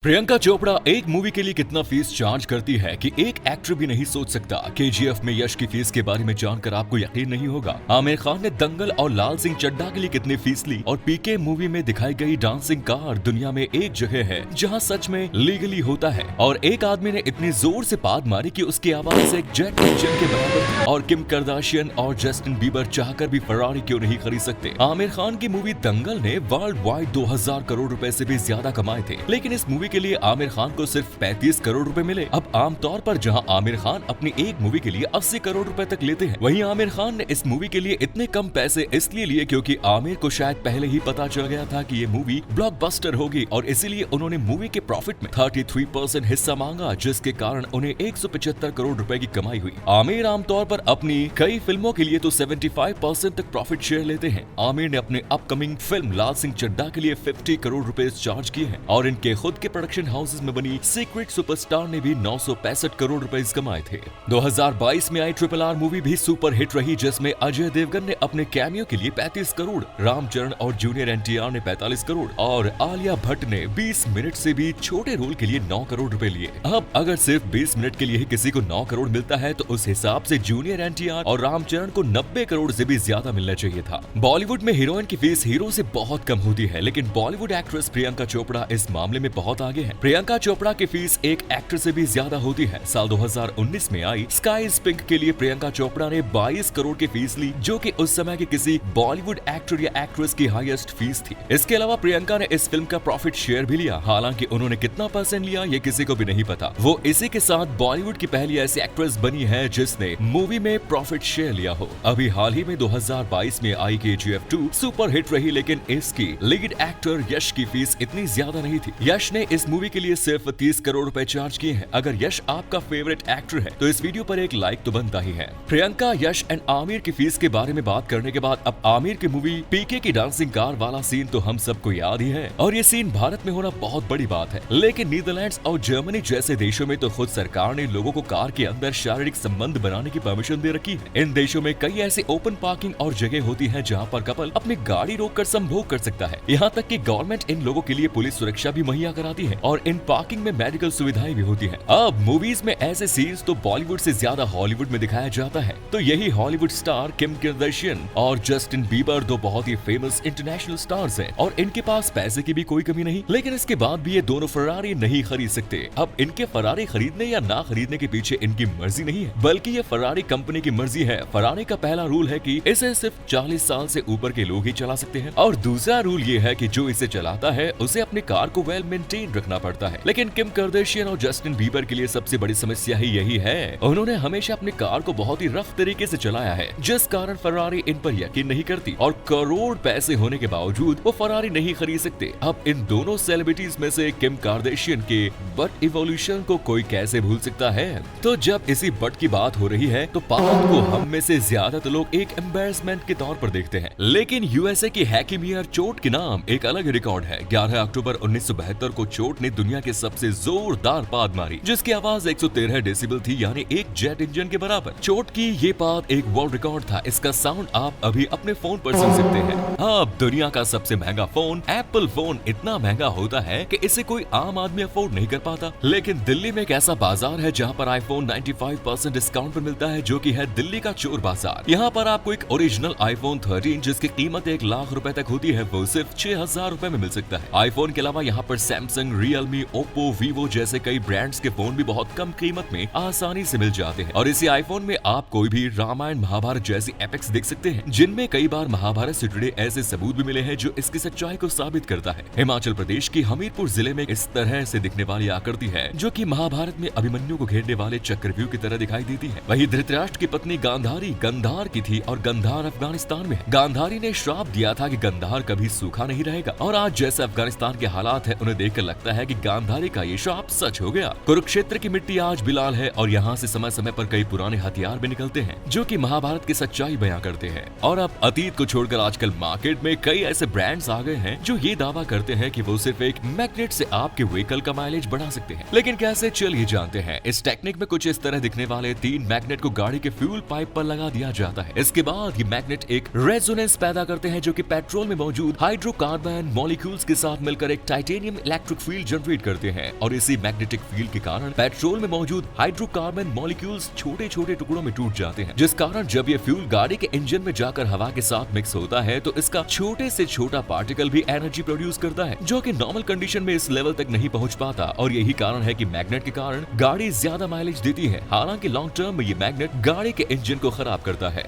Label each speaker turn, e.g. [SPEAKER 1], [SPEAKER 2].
[SPEAKER 1] प्रियंका चोपड़ा एक मूवी के लिए कितना फीस चार्ज करती है कि एक एक्टर भी नहीं सोच सकता। केजीएफ में यश की फीस के बारे में जानकर आपको यकीन नहीं होगा। आमिर खान ने दंगल और लाल सिंह चड्ढा के लिए कितनी फीस ली और पीके मूवी में दिखाई गई डांसिंग कार दुनिया में एक जगह है जहां सच में लीगली होता है और एक आदमी ने इतनी जोर से पाद मारी कि उसकी आवाज एक जेट इंजन के बराबर। और किम कार्दाशियन और जस्टिन बीबर चाहकर भी फरारी क्यों नहीं खरीद सकते। आमिर खान की मूवी दंगल ने वर्ल्ड वाइड 2000 करोड़ रुपए से भी ज्यादा कमाए थे, लेकिन इस मूवी के लिए आमिर खान को सिर्फ 35 करोड़ रुपए मिले। अब आमतौर पर जहां आमिर खान अपनी एक मूवी के लिए 80 करोड़ रुपए तक लेते हैं, वहीं आमिर खान ने इस मूवी के लिए इतने कम पैसे इसलिए लिए क्योंकि आमिर को शायद पहले ही पता चल गया था कि ये मूवी ब्लॉकबस्टर होगी और इसीलिए उन्होंने मूवी के प्रॉफिट में 33% हिस्सा मांगा, जिसके कारण उन्हें 175 करोड़ रुपए की कमाई हुई। आमिर आमतौर पर अपनी कई फिल्मों के लिए तो 75% तक प्रॉफिट शेयर लेते हैं। आमिर ने अपने अपकमिंग फिल्म लाल सिंह चड्ढा के लिए 50 करोड़ रुपए चार्ज किए हैं और इनके खुद के प्रोडक्शन हाउसेस में बनी सीक्रेट सुपरस्टार ने भी 965 करोड़ रुपए कमाए थे। 2022 में आई RRR मूवी भी सुपर हिट रही, जिसमें अजय देवगन ने अपने कैमियो के लिए 35 करोड़, रामचरण और जूनियर NTR ने 45 करोड़ और आलिया भट्ट ने 20 मिनट से भी छोटे रोल के लिए 9 करोड़ रुपए लिए। अब अगर सिर्फ 20 मिनट के लिए ही किसी को 9 करोड़ मिलता है तो उस हिसाब से जूनियर NTR और रामचरण को 90 करोड़ से भी ज्यादा मिलना चाहिए था। बॉलीवुड में हीरोइन की फीस हीरो से बहुत कम होती है, लेकिन बॉलीवुड एक्ट्रेस प्रियंका चोपड़ा इस मामले में बहुत आगे है। प्रियंका चोपड़ा की फीस एक एक्टर से भी ज्यादा होती है। साल 2019 में आई स्काई इज पिंक के लिए प्रियंका चोपड़ा ने 22 करोड़ की फीस ली, जो कि उस समय के किसी बॉलीवुड एक्टर या एक्ट्रेस की हाईएस्ट फीस थी। इसके अलावा प्रियंका ने इस फिल्म का प्रॉफिट शेयर भी लिया, हालांकि उन्होंने कितना परसेंट लिया ये किसी को भी नहीं पता। वो इसी के साथ बॉलीवुड की पहली ऐसी एक्ट्रेस बनी है जिसने मूवी में प्रॉफिट शेयर लिया हो। अभी हाल ही में 2022 में आई KGF 2 सुपर हिट रही, लेकिन इसकी लीड एक्टर यश की फीस इतनी ज्यादा नहीं थी। यश ने इस मूवी के लिए सिर्फ 30 करोड़ रुपए चार्ज किए हैं। अगर यश आपका फेवरेट एक्टर है तो इस वीडियो पर एक लाइक तो बनता ही है। प्रियंका, यश एंड आमिर की फीस के बारे में बात करने के बाद अब आमिर की मूवी पीके की डांसिंग कार वाला सीन तो हम सबको याद ही है और ये सीन भारत में होना बहुत बड़ी बात है, लेकिन नीदरलैंड्स और जर्मनी जैसे देशों में तो खुद सरकार ने लोगों को कार के अंदर शारीरिक संबंध बनाने की परमिशन दे रखी है। इन देशों में कई ऐसी ओपन पार्किंग और जगह होती है जहाँ पर कपल अपनी गाड़ी रोककर संभोग कर सकता है। यहाँ तक कि गवर्नमेंट इन लोगों के लिए पुलिस सुरक्षा भी मुहैया कराती है और इन पार्किंग में मेडिकल सुविधाएं भी होती हैं। अब मूवीज में ऐसे सीन्स तो बॉलीवुड से ज्यादा हॉलीवुड में दिखाया जाता है, तो यही हॉलीवुड स्टार किम कार्दाशियन और जस्टिन बीबर दो बहुत ही फेमस इंटरनेशनल स्टार्स हैं और इनके पास पैसे की भी कोई कमी नहीं, लेकिन इसके बाद भी ये दोनों फरारी नहीं खरीद सकते। अब इनके फरारी खरीदने या ना खरीदने के पीछे इनकी मर्जी नहीं है, बल्कि ये फरारी कंपनी की मर्जी है। फरारी का पहला रूल है कि इसे सिर्फ 40 साल से ऊपर के लोग ही चला सकते हैं और दूसरा रूल ये है कि जो इसे चलाता है उसे अपनी कार को वेल मेंटेन रखना पड़ता है। लेकिन किम कार्दाशियन और जस्टिन बीबर के लिए सबसे बड़ी समस्या ही यही है, उन्होंने हमेशा अपनी कार को बहुत ही रफ तरीके से चलाया है, जिस कारण फरारी इन पर यकीन नहीं करती और करोड़ पैसे होने के बावजूद वो फरारी नहीं खरीद सकते। अब इन दोनों सेलिब्रिटीज में से किम कार्दाशियन के बट इवोल्यूशन को कोई कैसे भूल सकता है। तो जब इसी बट की बात हो रही है तो पाद को हम में से ज्यादातर लोग एक एम्बैरसमेंट के तौर पर देखते हैं, लेकिन यूएसए की हैकिमियर चोट के नाम एक अलग रिकॉर्ड है। 11 अक्टूबर 1972 को चोट ने दुनिया के सबसे जोरदार पाद मारी, जिसकी आवाज 113 डेसिबल थी, यानी एक जेट इंजन के बराबर। चोट की ये पाद एक वर्ल्ड रिकॉर्ड था। इसका साउंड आप अभी अपने फोन पर सुन सकते हैं। अब दुनिया का सबसे महंगा फोन एप्पल फोन इतना महंगा होता है कि इसे कोई आम आदमी अफोर्ड नहीं कर पाता, लेकिन दिल्ली में एक ऐसा बाजार है जहाँ पर आईफोन 95% डिस्काउंट पर मिलता है, जो कि है दिल्ली का चोर बाजार। यहाँ पर आपको एक ओरिजिनल आईफोन 13 जिसकी कीमत 1 लाख रुपए तक होती है, वो सिर्फ 6000 रुपए में मिल सकता है। आईफोन के अलावा यहाँ पर सैमसंग, रियलमी, ओप्पो, वीवो जैसे कई ब्रांड्स के फोन भी बहुत कम कीमत में आसानी से मिल जाते हैं और इसी आईफोन में आप कोई भी रामायण महाभारत जैसी एपिक्स देख सकते हैं, जिनमें कई बार महाभारत से जुड़े ऐसे सबूत भी मिले हैं जो इसकी सच्चाई को साबित करता है। हिमाचल प्रदेश की हमीरपुर जिले में इस तरह से दिखने वाली आकृति है जो कि महाभारत में अभिमन्यु को घेरने वाले चक्रव्यूह की तरह दिखाई देती है। वही धृतराष्ट्र की पत्नी गांधारी गंधार की थी और गंधार अफगानिस्तान में है। गांधारी ने श्राप दिया था कि गंधार कभी सूखा नहीं रहेगा और आज जैसे अफगानिस्तान के हालात है, उन्हें देखकर लगता है कि गांधारी का ये श्राप सच हो गया। कुरुक्षेत्र की मिट्टी आज भी लाल है और यहाँ से समय समय पर कई पुराने हथियार भी निकलते हैं जो कि महाभारत की सच्चाई बयां करते हैं। और अब अतीत को छोड़कर आजकल मार्केट में कई ऐसे ब्रांड्स आ गए हैं जो ये दावा करते हैं कि वो सिर्फ एक मैग्नेट से आपके व्हीकल का माइलेज बढ़ा सकते हैं, लेकिन कैसे चलिए जानते हैं। इस टेक्निक में कुछ इस तरह दिखने वाले 3 मैग्नेट को गाड़ी के फ्यूल पाइप पर लगा दिया जाता है। इसके बाद ये मैग्नेट एक रेजोनेंस पैदा करते हैं जो कि पेट्रोल में मौजूद हाइड्रोकार्बन मॉलिक्यूल्स के साथ मिलकर एक टाइटेनियम इलेक्ट्रिक फील्ड जनरेट करते हैं और इसी मैग्नेटिक फील्ड के कारण पेट्रोल में मौजूद हाइड्रोकार्बन मॉलिक्यूल्स छोटे छोटे टुकड़ों में टूट जाते हैं, जिस कारण जब ये फ्यूल गाड़ी के इंजन में जाकर हवा के साथ मिक्स होता है तो इसका छोटे से छोटा पार्टिकल भी एनर्जी प्रोड्यूस करता है, जो कि नॉर्मल कंडीशन में इस लेवल तक नहीं पहुंच पाता। और यही कारण है कि मैग्नेट के कारण गाड़ी ज्यादा माइलेज देती है। हालांकि लॉन्ग टर्म में ये मैग्नेट गाड़ी के इंजन को खराब करता है।